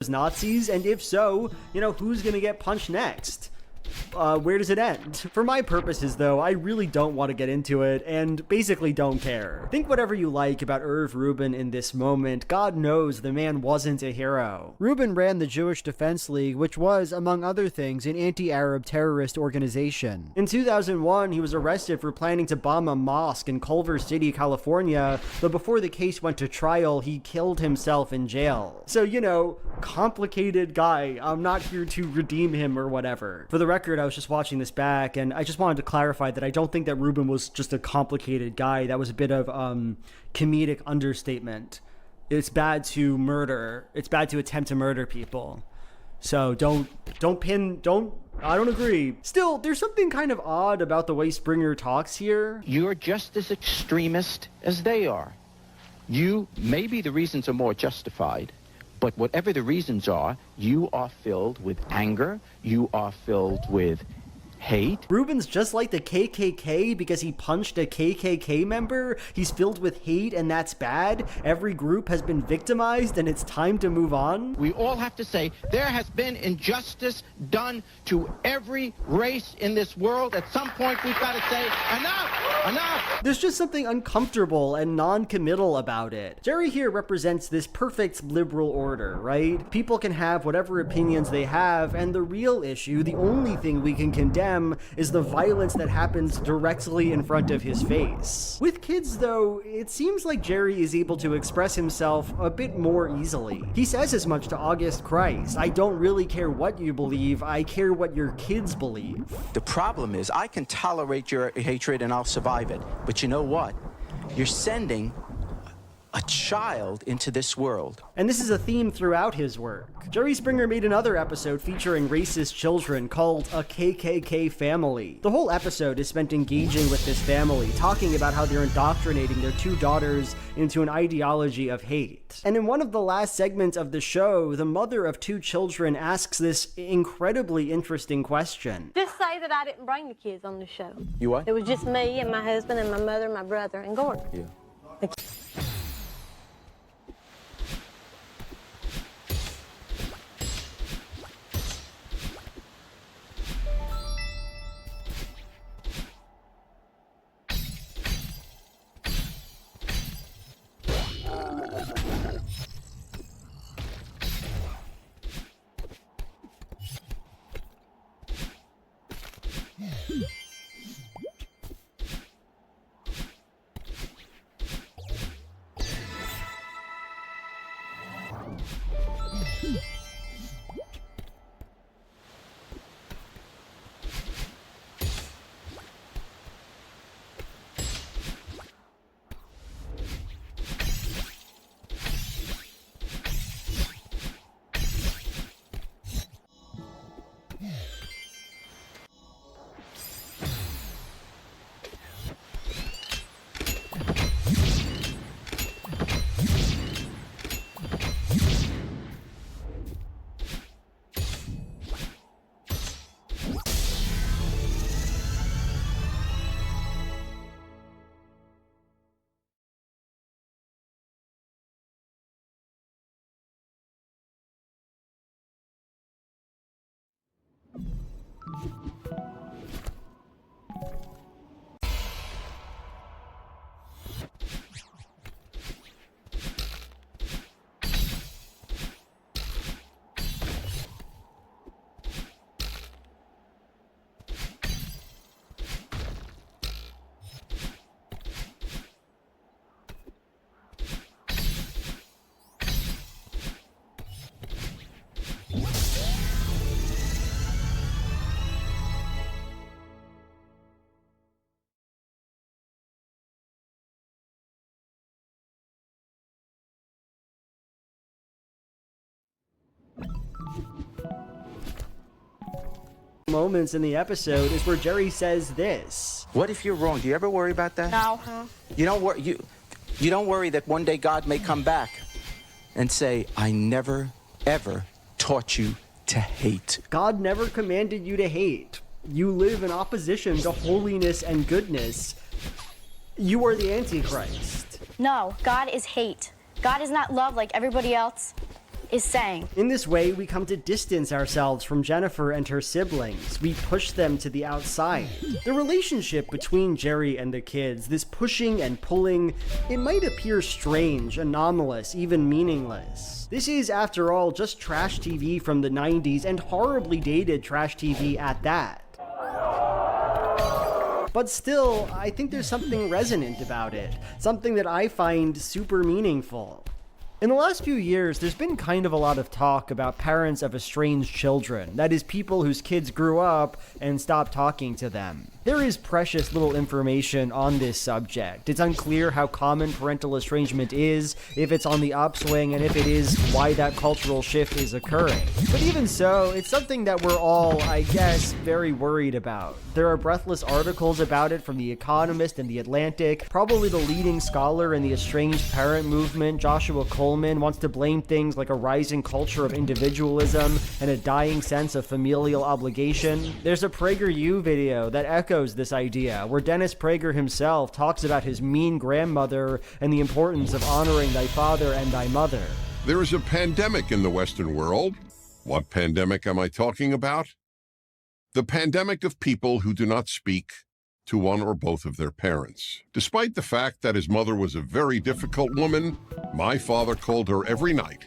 Nazis? And if so, you know, who's gonna get punched next? Where does it end? For my purposes, though, I really don't want to get into it, and basically don't care. Think whatever you like about Irv Rubin in this moment, God knows the man wasn't a hero. Rubin ran the Jewish Defense League, which was, among other things, an anti-Arab terrorist organization. In 2001, he was arrested for planning to bomb a mosque in Culver City, California, but before the case went to trial, he killed himself in jail. So, you know, complicated guy. I'm not here to redeem him or whatever. For the record, I was just watching this back, and I just wanted to clarify that I don't think that Rubin was just a complicated guy. That was a bit of comedic understatement. It's bad to murder. It's bad to attempt to murder people. So I don't agree. Still, there's something kind of odd about the way Springer talks here. You're just as extremist as they are. Maybe the reasons are more justified, but whatever the reasons are, you are filled with anger, you are filled with hate. Rubin's just like the KKK because he punched a KKK member. He's filled with hate, and that's bad. Every group has been victimized, and it's time to move on. We all have to say there has been injustice done to every race in this world. At some point, we've got to say, enough, enough. There's just something uncomfortable and non-committal about it. Jerry here represents this perfect liberal order, right? People can have whatever opinions they have, and the real issue, the only thing we can condemn, is the violence that happens directly in front of his face. With kids, though, it seems like Jerry is able to express himself a bit more easily. He says as much to August Christ. I don't really care what you believe, I care what your kids believe. The problem is, I can tolerate your hatred and I'll survive it. But you know what? You're sending a child into this world. And this is a theme throughout his work. Jerry Springer made another episode featuring racist children called A KKK Family. The whole episode is spent engaging with this family, talking about how they're indoctrinating their two daughters into an ideology of hate. And in one of the last segments of the show, the mother of two children asks this incredibly interesting question. Just say that I didn't bring the kids on the show. You what? It was just me and my husband and my mother, my brother, and Gordon. Yeah. Moments in the episode is where Jerry says this. What if you're wrong? Do you ever worry about that? No, huh? You don't worry that one day God may come back and say, I never, ever taught you to hate. God never commanded you to hate. You live in opposition to holiness and goodness. You are the Antichrist. No, God is hate. God is not love like everybody else. is saying. In this way, we come to distance ourselves from Jennifer and her siblings. We push them to the outside. The relationship between Jerry and the kids, this pushing and pulling, it might appear strange, anomalous, even meaningless. This is, after all, just trash TV from the 90s, and horribly dated trash TV at that. But still, I think there's something resonant about it, something that I find super meaningful. In the last few years, there's been kind of a lot of talk about parents of estranged children, that is, people whose kids grew up and stopped talking to them. There is precious little information on this subject. It's unclear how common parental estrangement is, if it's on the upswing, and if it is, why that cultural shift is occurring. But even so, it's something that we're all, I guess, very worried about. There are breathless articles about it from The Economist and The Atlantic. Probably the leading scholar in the estranged parent movement, Joshua Coleman, wants to blame things like a rising culture of individualism and a dying sense of familial obligation. There's a PragerU video that echoes this idea, where Dennis Prager himself talks about his mean grandmother and the importance of honoring thy father and thy mother. There is a pandemic in the Western world. What pandemic am I talking about? The pandemic of people who do not speak to one or both of their parents. Despite the fact that his mother was a very difficult woman, my father called her every night.